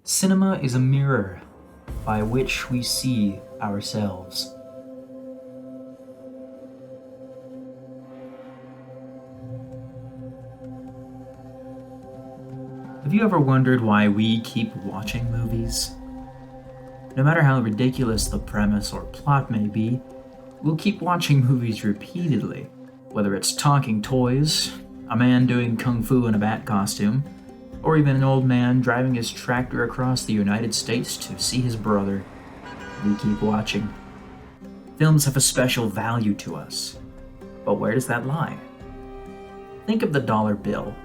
Cinema is a mirror by which we see ourselves. Have you ever wondered why we keep watching movies? No matter how ridiculous the premise or plot may be, we'll keep watching movies repeatedly. Whether it's talking toys, a man doing kung fu in a bat costume, or even an old man driving his tractor across the United States to see his brother, we keep watching. Films have a special value to us, but where does that lie? Think of the dollar bill.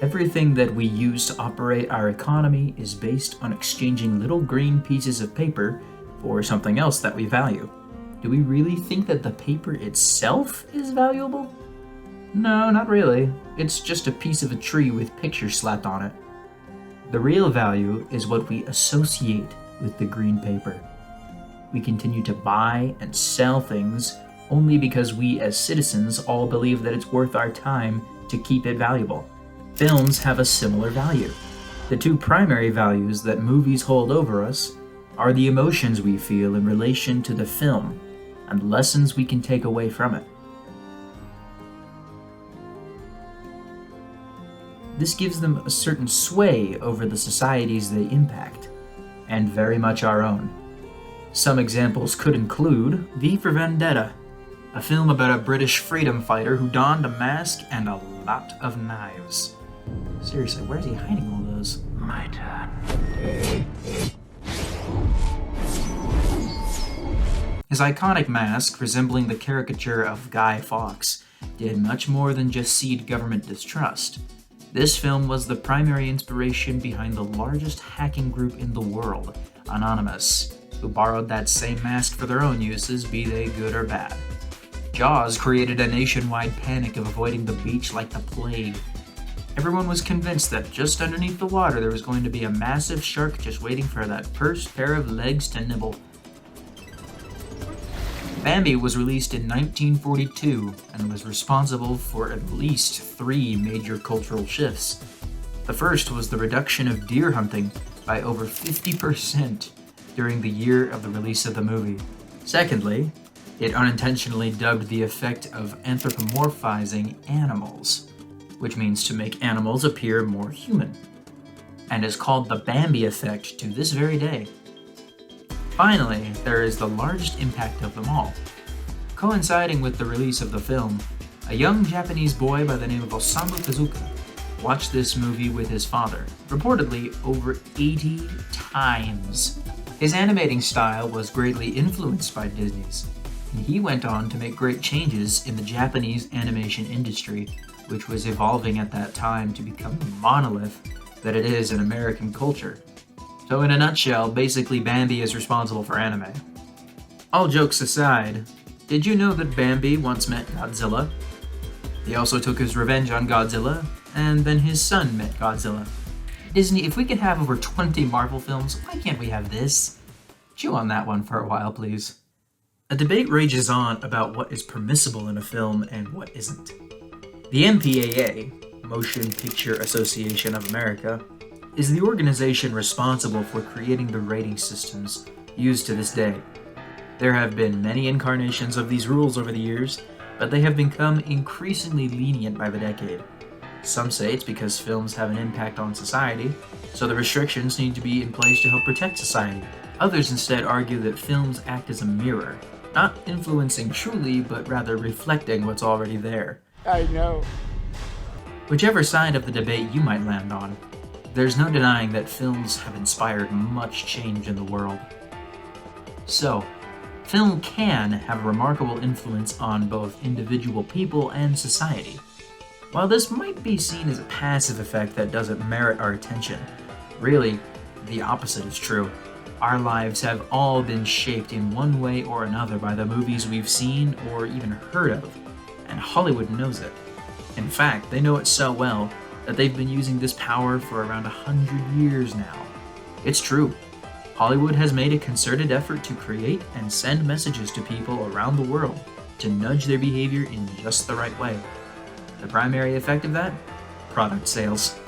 Everything that we use to operate our economy is based on exchanging little green pieces of paper for something else that we value. Do we really think that the paper itself is valuable? No, not really. It's just a piece of a tree with pictures slapped on it. The real value is what we associate with the green paper. We continue to buy and sell things only because we as citizens all believe that it's worth our time to keep it valuable. Films have a similar value. The two primary values that movies hold over us are the emotions we feel in relation to the film and lessons we can take away from it. This gives them a certain sway over the societies they impact, and very much our own. Some examples could include V for Vendetta, a film about a British freedom fighter who donned a mask and a lot of knives. Seriously, where's he hiding all those? My turn. His iconic mask, resembling the caricature of Guy Fawkes, did much more than just seed government distrust. This film was the primary inspiration behind the largest hacking group in the world, Anonymous, who borrowed that same mask for their own uses, be they good or bad. Jaws created a nationwide panic of avoiding the beach like the plague. Everyone was convinced that just underneath the water there was going to be a massive shark just waiting for that first pair of legs to nibble. Bambi was released in 1942 and was responsible for at least 3 major cultural shifts. The first was the reduction of deer hunting by over 50% during the year of the release of the movie. Secondly, it unintentionally dubbed the effect of anthropomorphizing animals, which means to make animals appear more human, and is called the Bambi effect to this very day. Finally, there is the largest impact of them all. Coinciding with the release of the film, a young Japanese boy by the name of Osamu Tezuka watched this movie with his father, reportedly over 80 times. His animating style was greatly influenced by Disney's, and he went on to make great changes in the Japanese animation industry, which was evolving at that time to become the monolith that it is in American culture. So in a nutshell, basically Bambi is responsible for anime. All jokes aside, did you know that Bambi once met Godzilla? He also took his revenge on Godzilla, and then his son met Godzilla. Disney, if we can have over 20 Marvel films, why can't we have this? Chew on that one for a while, please. A debate rages on about what is permissible in a film and what isn't. The MPAA, Motion Picture Association of America, is the organization responsible for creating the rating systems used to this day. There have been many incarnations of these rules over the years, but they have become increasingly lenient by the decade. Some say it's because films have an impact on society, so the restrictions need to be in place to help protect society. Others instead argue that films act as a mirror, not influencing truly, but rather reflecting what's already there. I know. Whichever side of the debate you might land on, there's no denying that films have inspired much change in the world. So, film can have a remarkable influence on both individual people and society. While this might be seen as a passive effect that doesn't merit our attention, really, the opposite is true. Our lives have all been shaped in one way or another by the movies we've seen or even heard of, and Hollywood knows it. In fact, they know it so well that they've been using this power for around 100 years now. It's true. Hollywood has made a concerted effort to create and send messages to people around the world to nudge their behavior in just the right way. The primary effect of that? Product sales.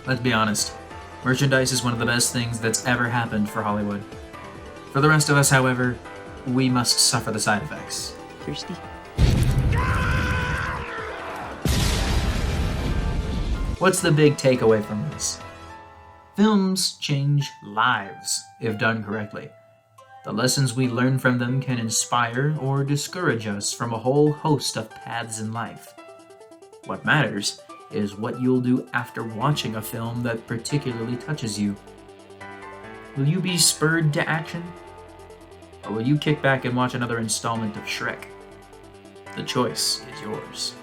Let's be honest, Merchandise is one of the best things that's ever happened for Hollywood. For the rest of us, however, we must suffer the side effects. Thirsty? What's the big takeaway from this? Films change lives if done correctly. The lessons we learn from them can inspire or discourage us from a whole host of paths in life. What matters is what you'll do after watching a film that particularly touches you. Will you be spurred to action? Or will you kick back and watch another installment of Shrek? The choice is yours.